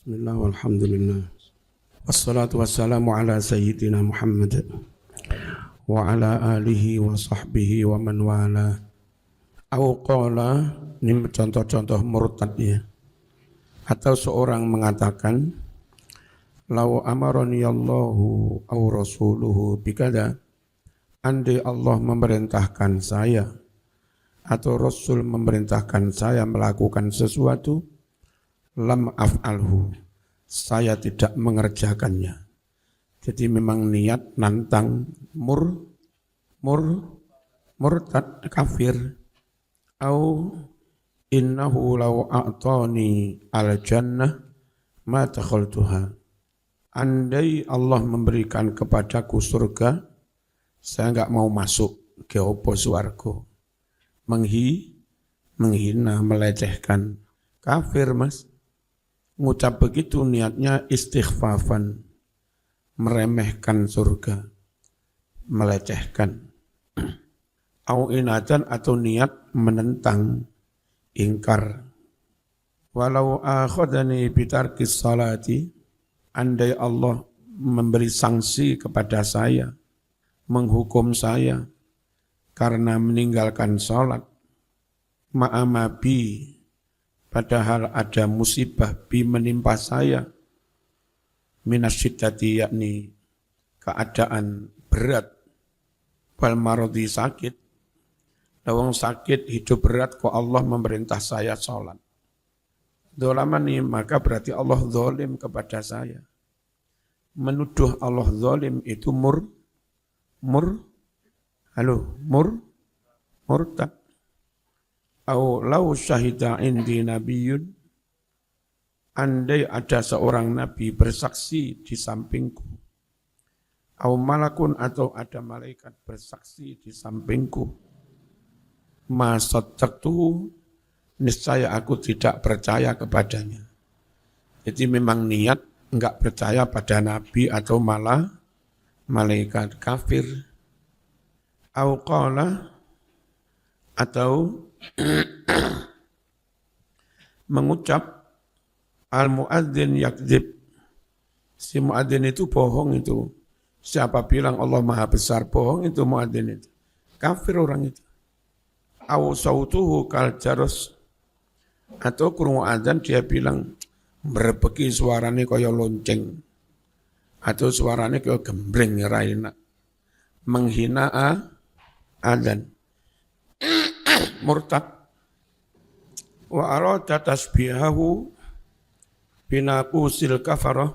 Bismillah walhamdulillah. Wassalatu wassalamu ala sayyidina Muhammad wa ala alihi wa sahbihi wa man wala. Au qala, ini contoh-contoh murtad ya. Atau seorang mengatakan, lau amarani Allahu au rasuluhu bikada, andai Allah memerintahkan saya atau Rasul memerintahkan saya melakukan sesuatu, lam af'alhu, saya tidak mengerjakannya. Jadi memang niat nantang murtad kafir. Au innahu law a'tani al jannah ma takhaltuha. Andai Allah memberikan kepadaku surga, saya enggak mau masuk ke opo swarga. Menghina, melecehkan, kafir mas. Ngucap begitu niatnya istighfafan, meremehkan surga, melecehkan. Au inadan atau niat menentang, ingkar. Walau akhadani bitarkis salati, andai Allah memberi sanksi kepada saya, menghukum saya karena meninggalkan salat, ma'amabi, padahal ada musibah bi menimpa saya, minasyiddati yakni keadaan berat, wal maradi sakit, lawang sakit hidup berat kok Allah memerintah saya sholat. Dolamani maka berarti Allah zalim kepada saya. Menuduh Allah zalim itu murtad. Au lau syahida indi nabiyyun, andai ada seorang nabi bersaksi di sampingku, au malakun atau ada malaikat bersaksi di sampingku, ma saddaqtuhu, niscaya aku tidak percaya kepadanya. Jadi memang niat enggak percaya pada nabi atau malah malaikat, kafir. Au qala, atau mengucap al-muadzin yakdzib, si muadzin itu bohong itu. Siapa bilang Allah Maha Besar, bohong itu muadzin itu. Kafir orang itu. Au sautuhu kal jaros, atau krungu adzan dia bilang berbeki suarane kaya lonceng, atau suarane kaya gembreng raina, menghina adzan. Murtad. Wa arada tasbihahu binaqusil kafarah,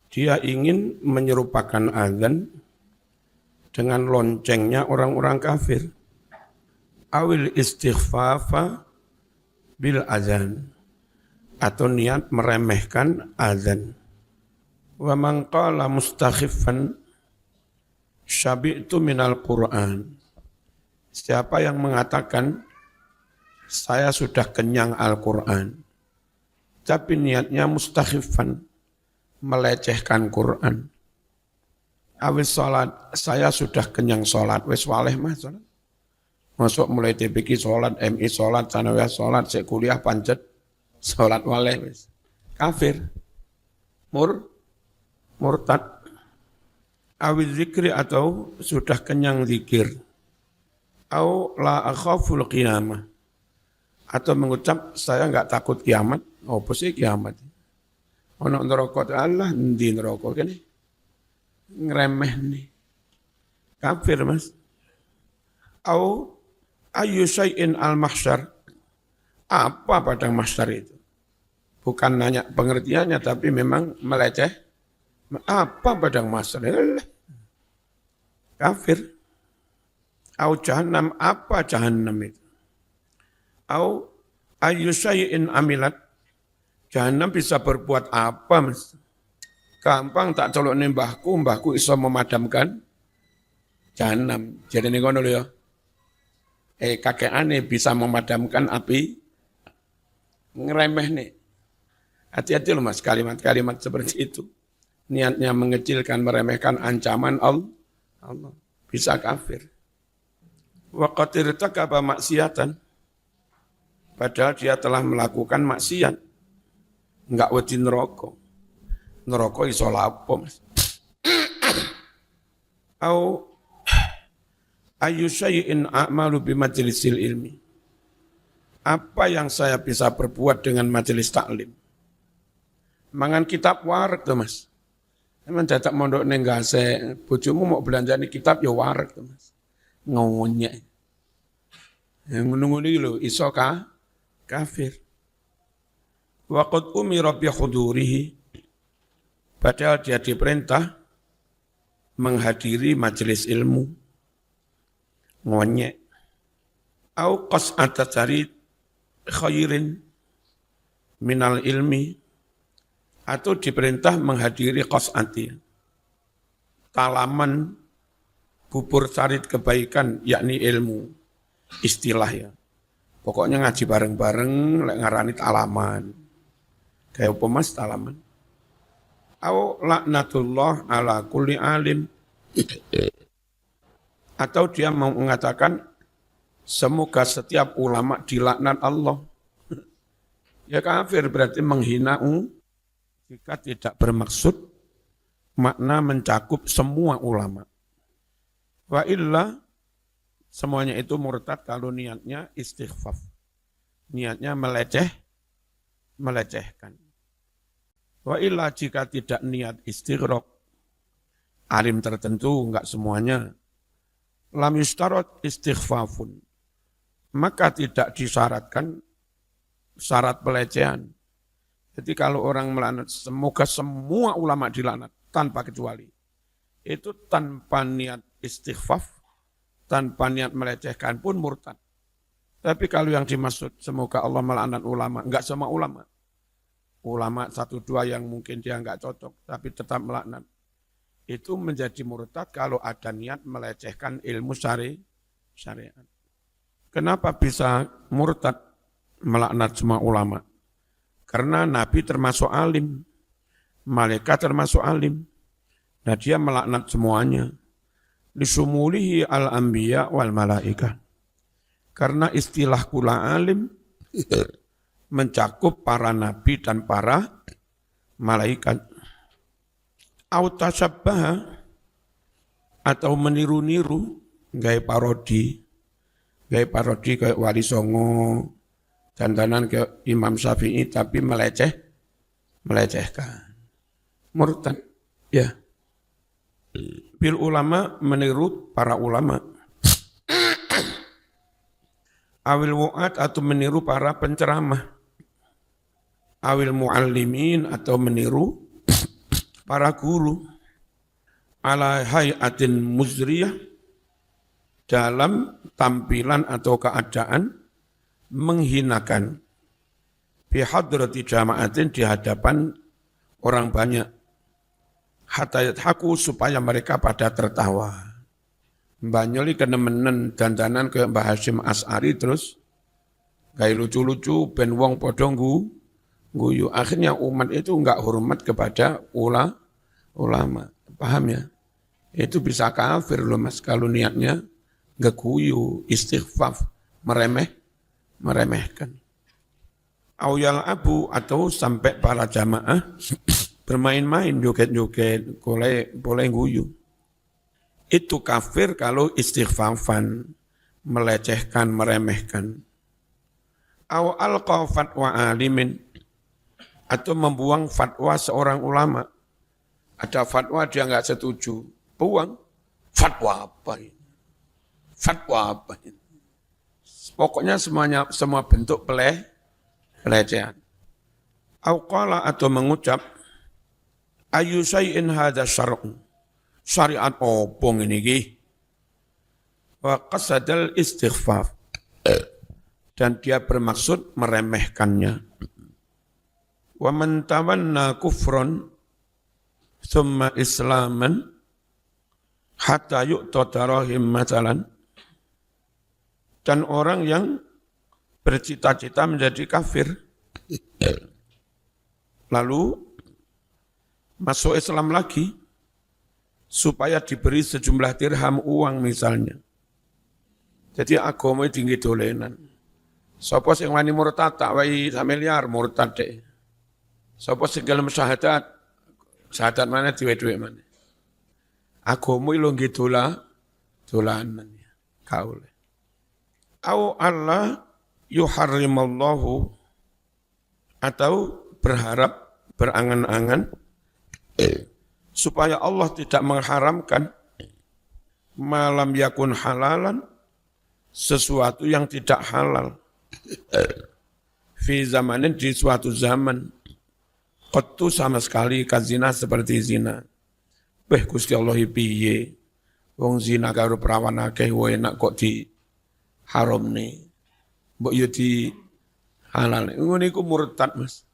dia ingin menyerupakan azan dengan loncengnya orang-orang kafir. Awil istighfafa bil azan, atau niat meremehkan azan. Wa man qala mustakhifan syabi'tu minal Qur'an, siapa yang mengatakan saya sudah kenyang Al-Quran, tapi niatnya mustakhifan, melecehkan Quran. Awis sholat, saya sudah kenyang sholat, wis waleh mah sholat. Masuk mulai TPQ sholat, MI sholat, sanawiyah sholat, sekuliah pancet, sholat waleh wis. Kafir, murtad. Awis zikri atau sudah kenyang zikir. Au la akhaful qiyamah, atau mengucap saya enggak takut kiamat. Apa sih kiamat? Ono neraka Allah, endi neraka kene? Ngremeh nih. Kafir mas. Au ayu syai'in al-mahsyar, apa padang mahsyar itu? Bukan nanya pengertiannya tapi memang meleceh. Apa padang mahsyar? Kafir. Au jahannam, apa jahannam itu? Au ayu syai'in amilat, jahannam bisa berbuat apa mas? Gampang tak colok mbahku iso memadamkan jahannam. Jadi ini kono lho ya. Kakek aneh bisa memadamkan api, ngeremeh nih. Hati-hati loh mas, kalimat-kalimat seperti itu. Niatnya mengecilkan, meremehkan ancaman Allah. Bisa kafir. Wa qad irtakaba maksiatan, padahal dia telah melakukan maksiat. enggak wedi neraka. Neraka iso lapo, Mas. Au ayu syai'in a'malu bi majlisil ilmi. Apa yang saya bisa perbuat dengan majelis taklim? Mangan kitab wareg tuh, Mas. Emang dadak mondok ning gase, bojomu mau belanjani kitab ya wareg tuh, Mas. Ngonyek. Yang ngono-ngono iki lho iso kafir. Wa qad umira bi hudurihi. Padahal dia diperintah menghadiri majelis ilmu, ngonyek, au qas'ata cari khairin minal ilmi, atau diperintah menghadiri qas'ati, talaman bubur sarit kebaikan, yakni ilmu, istilah ya. Pokoknya ngaji bareng-bareng, ngarani talaman. Kayak apa Mas talaman? Au laknatullah ala kulli alim, atau dia mau mengatakan semoga setiap ulama dilaknat Allah. Ya kafir, berarti menghina jika tidak bermaksud makna mencakup semua ulama. Wa illa semuanya itu murtad kalau niatnya istighfaf. Niatnya melecehkan. Wa illa jika tidak niat istighraq, alim tertentu, enggak semuanya, lam yustarat istighfafun, maka tidak disyaratkan syarat pelecehan. Jadi kalau orang melaknat, semoga semua ulama dilaknat, tanpa kecuali. Itu tanpa niat istighfaf, tanpa niat melecehkan pun murtad. Tapi kalau yang dimaksud, semoga Allah melaknat ulama, enggak semua ulama. Ulama 1-2 yang mungkin dia enggak cocok, tapi tetap melaknat. Itu menjadi murtad kalau ada niat melecehkan ilmu syariat. Kenapa bisa murtad melaknat semua ulama? Karena Nabi termasuk alim, malaikat termasuk alim. Nah dia melaknat semuanya. Lisumulihi al-anbiya wal malaikah. Karena istilah kula alim mencakup para nabi dan para malaikat. Autasabbaha, atau meniru-niru, gaya parodi kayak Wali Songo, dandanan ke Imam Syafi'i tapi melecehkan. Murtad, ya. Bil ulama, meniru para ulama. Awil wu'at, atau meniru para penceramah. Awil muallimin, atau meniru para guru. Ala hayatin muzriyah, dalam tampilan atau keadaan menghinakan. Bihadrati jama'atin, di hadapan orang banyak. Hatta yadhaku, supaya mereka pada tertawa. Mbak Nyoli kenemenen dandanan ke Mbah Hashim As'ari, terus gaya lucu-lucu ben wong padha guyu. Akhirnya umat itu enggak hormat kepada ulama. Paham ya? Itu bisa kafir loh Mas kalau niatnya ngeguyu, istighfaf, meremehkan. Awyal abu, atau sampai para jamaah bermain-main, joget-joget, boleh guyu. Itu kafir kalau istighfafan, melecehkan, meremehkan. Aw alqa fatwa alimin, atau membuang fatwa seorang ulama. Ada fatwa dia enggak setuju, buang. Fatwa apa ini? Fatwa apa ini? Pokoknya semua bentuk pelecehan. Aw qala, atau mengucap, ayu syai'in hadza syar'un. Syariat opong ini ki. Wa qasadal istighfaf, dan dia bermaksud meremehkannya. Wa man tamanna kufron thumma islaman hatta yu'ta darahim masalan, dan orang yang bercita-cita menjadi kafir lalu masuk Islam lagi supaya diberi sejumlah dirham uang misalnya. Jadi agama tinggi dolenan. Sapa sing wani murtad tak wae 1 miliar murtad deh. Sapa segala syahadat, syahadat mana duwe-duwe mana. Agama ilo nggih dolanan ya. Kaule. Au Allah yuharrimallahu atau berharap berangan-angan supaya Allah tidak mengharamkan malam yakun halalan sesuatu yang tidak halal fi zamanin di suatu zaman qattu sama sekali kazina seperti zina. Beh Gusti Allah piye wong zina karo perawan akeh wae enak kok di haramne mbok yo di halal ngene iku murtad Mas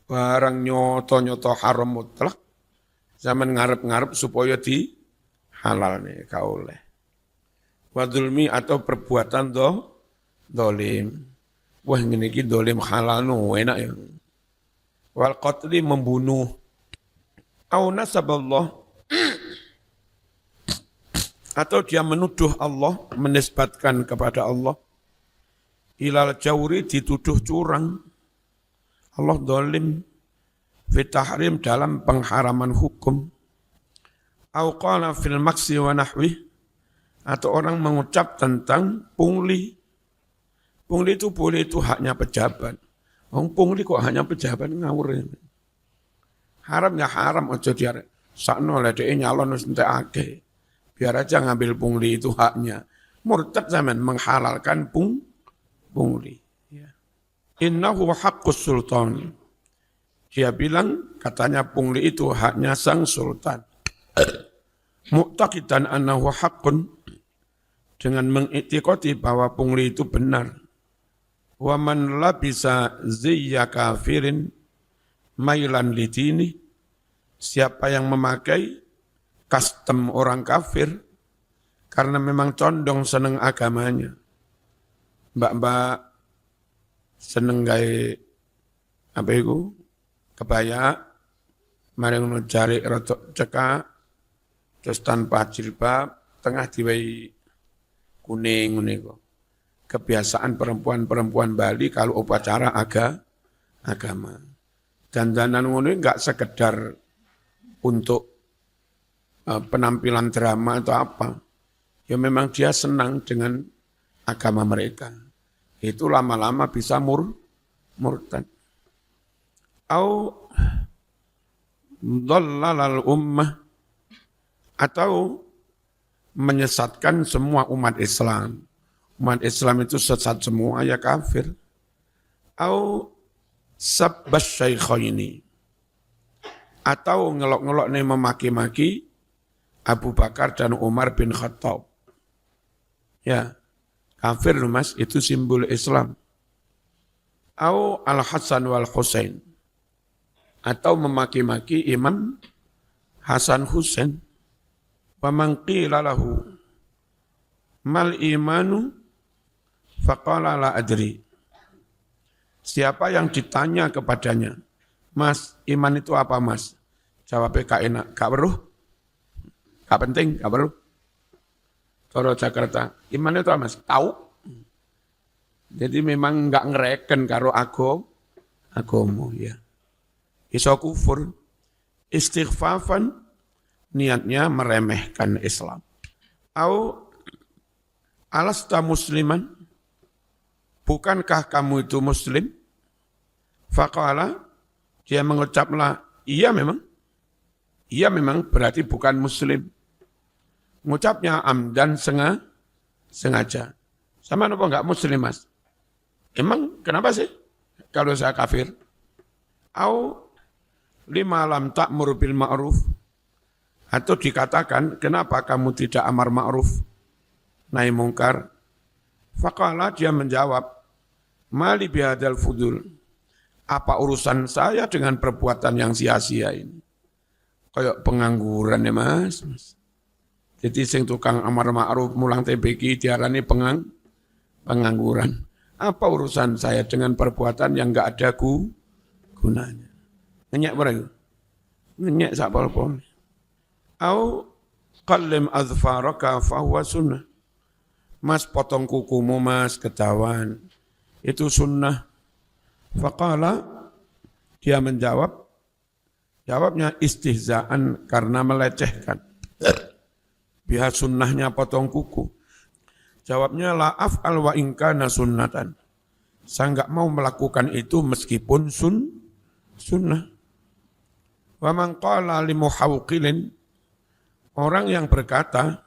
barang nyoto haram mutlak zaman ngarep-ngarep supaya di halalne ka oleh wa dzulmi atau perbuatan dolim wah ngene iki dolim halal no enak ya wal qatli membunuh au nasaballah atau dia menuduh Allah, menisbatkan kepada Allah. Ilal jawri dituduh curang. Allah dolim fitahrim dalam pengharaman hukum. Au qala fil maksi wa nahwih. Atau orang mengucap tentang pungli. Pungli itu boleh, itu haknya pejabat. Orang pungli kok hanya pejabat ngawur. Haram ya haram, ojo dia sakno lah dia nyalon entek akeh. Biar aja ngambil pungli itu haknya. Murtad zaman menghalalkan pungli. Ya. Innahu haqqus sultan. Dia bilang katanya pungli itu haknya sang sultan. Mu'taqidan annahu haqqun. Dengan mengiktikoti bahwa pungli itu benar. Wa man labisa ziyya kafirin mailan lidini. Siapa yang memakai custom orang kafir karena memang condong seneng agamanya. Mbak-mbak seneng gawe apa itu? Kebaya, mari ngono cari rotok cekak, terus tanpa jilbab, tengah diwehi kuning ngono iku. Kebiasaan perempuan-perempuan Bali kalau upacara agama. Dandanan ngono enggak sekedar untuk penampilan drama atau apa. Ya memang dia senang dengan agama mereka. Itu lama-lama bisa murtad. Au dhallalal ummah atau menyesatkan semua umat Islam. Umat Islam itu sesat semua ya kafir. Au sabbas syaikhaini atau ngelok-ngelok nih memaki-maki Abu Bakar dan Umar bin Khattab. Ya, kafir Mas, itu simbol Islam. Au Al-Hasan wal Husain. Atau memaki-maki Imam Hasan Husain. Wa man qila lahu mal imanu faqala la adri. Siapa yang ditanya kepadanya, Mas, iman itu apa Mas? Jawabnya gak enak, gak perlu. Gak penting, gak perlu. Toro Jakarta, iman itu apa Mas? Tahu. Jadi memang gak ngereken karo agomo ya. Iso kufur. Istighfafan niatnya meremehkan Islam. Au alasta musliman, bukankah kamu itu muslim? Faqala, dia mengucaplah, iya memang berarti bukan muslim. Ngucapnya amdan sengaja. Sama apa enggak muslim Mas? Emang kenapa sih kalau saya kafir? Au lima lam ta'mur bil ma'ruf. Atau dikatakan, kenapa kamu tidak amar ma'ruf nahi mungkar? Faqala, dia menjawab, mali bihadal fudul. Apa urusan saya dengan perbuatan yang sia-sia ini? Kayak pengangguran ya mas. Jadi sing tukang amar ma'ruf mulang TBK diarani pengangguran. Apa urusan saya dengan perbuatan yang enggak ada gunanya? Ngenyek barang. Ngenyek sapal-pol. Au qallim azfaraka fahuwa sunnah. Mas potong kukumu mas ketahuan. Itu sunnah. Faqala, dia menjawab, Jawabnya istihzaan karena melecehkan. Biha sunnahnya potong kuku. Jawabnya la af'al wa in kana sunnatan. Saya enggak mau melakukan itu meskipun sunnah. Wa man qala li muhawqilin, orang yang berkata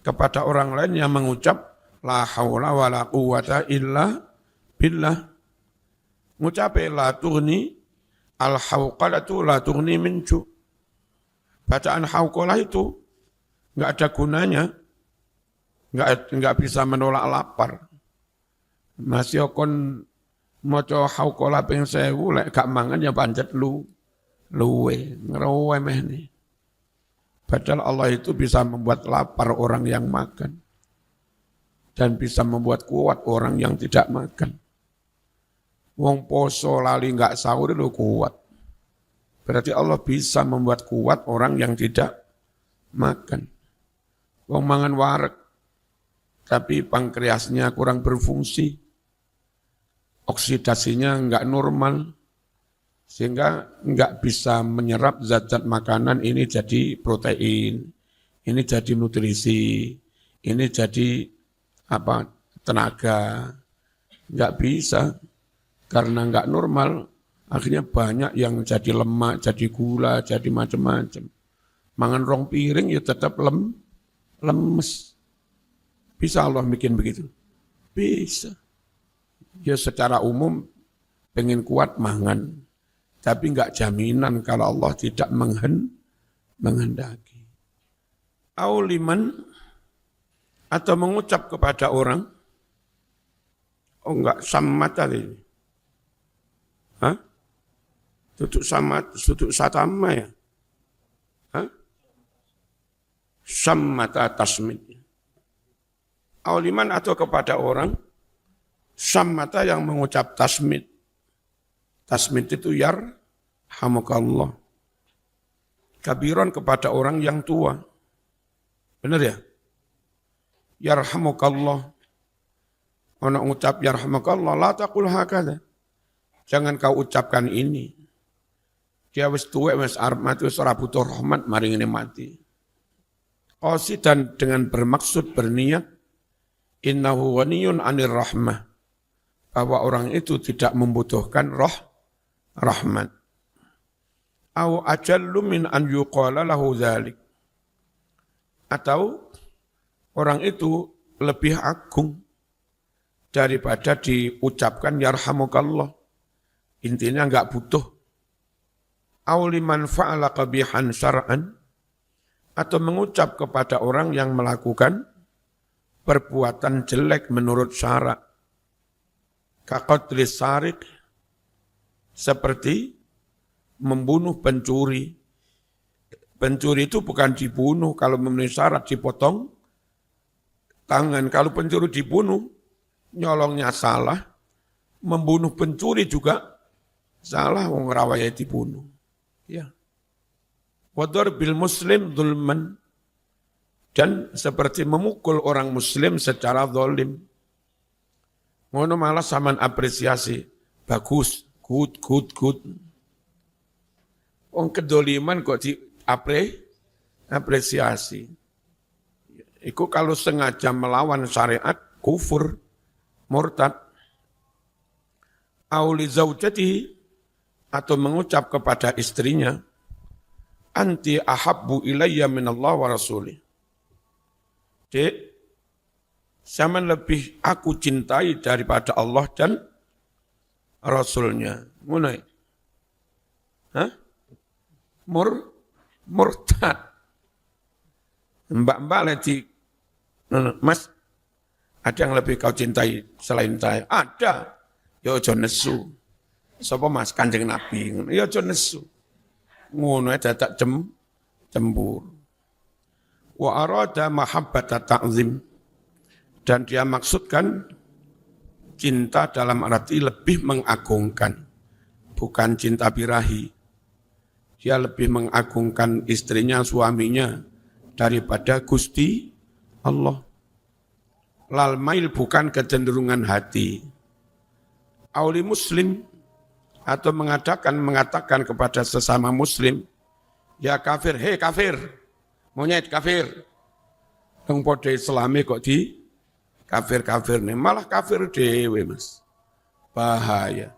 kepada orang lain yang mengucap la haula wa la quwata illa billah. Ngucape la tughni al-hawqalatu la tughni min ju'. Bacaan hawqalah itu enggak ada gunanya. Enggak bisa menolak lapar. Masih kon maca hawqalah ping 1000 lek gak mangan ya pancet luwe ngerowe meh nih. Padahal Allah itu bisa membuat lapar orang yang makan dan bisa membuat kuat orang yang tidak makan. Wong poso lali enggak sahur itu kuat. Berarti Allah bisa membuat kuat orang yang tidak makan. Wong mangan wareg tapi pankreasnya kurang berfungsi. Oksidasinya enggak normal sehingga enggak bisa menyerap zat-zat makanan ini jadi protein, ini jadi nutrisi, ini jadi tenaga. Enggak bisa. Karena enggak normal, akhirnya banyak yang jadi lemak, jadi gula, jadi macam-macam. Mangan rong piring ya tetap lemes. Bisa Allah bikin begitu? Bisa. Ya secara umum pengen kuat mangan. Tapi enggak jaminan kalau Allah tidak menghendaki. Auliman atau mengucap kepada orang, oh enggak sammat tadi. Hah? Tutuk satama ya? Hah? Sammata tasmid. Auliman atau kepada orang, sammata yang mengucap tasmid. Tasmid itu yarhamukallah. Kabiron kepada orang yang tua. Benar ya? Yarhamukallah. Orang ucap yarhamukallah, la taqul hakadha. Jangan kau ucapkan ini. Dia wis tuwek wis arep mati wis ora butuh rahmat mari ngene mati. Qasidan dengan bermaksud berniat innahu ghaniyun 'anir rahmah. Bahwa orang itu tidak membutuhkan rahmat. Au ajallu min an yuqala lahu dzalik. Atau orang itu lebih agung daripada diucapkan yarhamukallah. Intinya enggak butuh. Auliman fa'ala qabihan syar'an, atau mengucap kepada orang yang melakukan perbuatan jelek menurut syarak. Kaqatlis sarik, seperti membunuh pencuri. Pencuri itu bukan dibunuh, kalau memenuhi syarat dipotong tangan. Kalau pencuri dibunuh, nyolongnya salah, membunuh pencuri juga salah, wong rawaya dibunuh. Ya. Wadar bil muslim dzulman, dan seperti memukul orang muslim secara zalim. Ngono malah saman apresiasi, bagus, good. Wong kedoliman kok apresiasi. Iku kalau sengaja melawan syariat, kufur, murtad. Auli zaujatihi, atau mengucap kepada istrinya, anti ahabbu ilayya minallah wa rasulih. Dek, zaman lebih aku cintai daripada Allah dan Rasulnya. Mulai. Hah? Murtad. Mbak-mbak lagi, Mas, ada yang lebih kau cintai selain saya? Ada. Ya aja nesu. Sapa Mas Kanjeng Nabi? Ya aja nesu. Ngono dadak cemburu. Wa arada mahabbata ta'zim, dan dia maksudkan cinta dalam arti lebih mengagungkan, bukan cinta birahi. Dia lebih mengagungkan istrinya, suaminya daripada Gusti Allah. Lal mail bukan kecenderungan hati. Auli muslim atau mengatakan kepada sesama muslim, ya kafir, hei kafir, monyet kafir. Yang pada Islami kok di kafir-kafir nih, malah kafir dewe mas. Bahaya.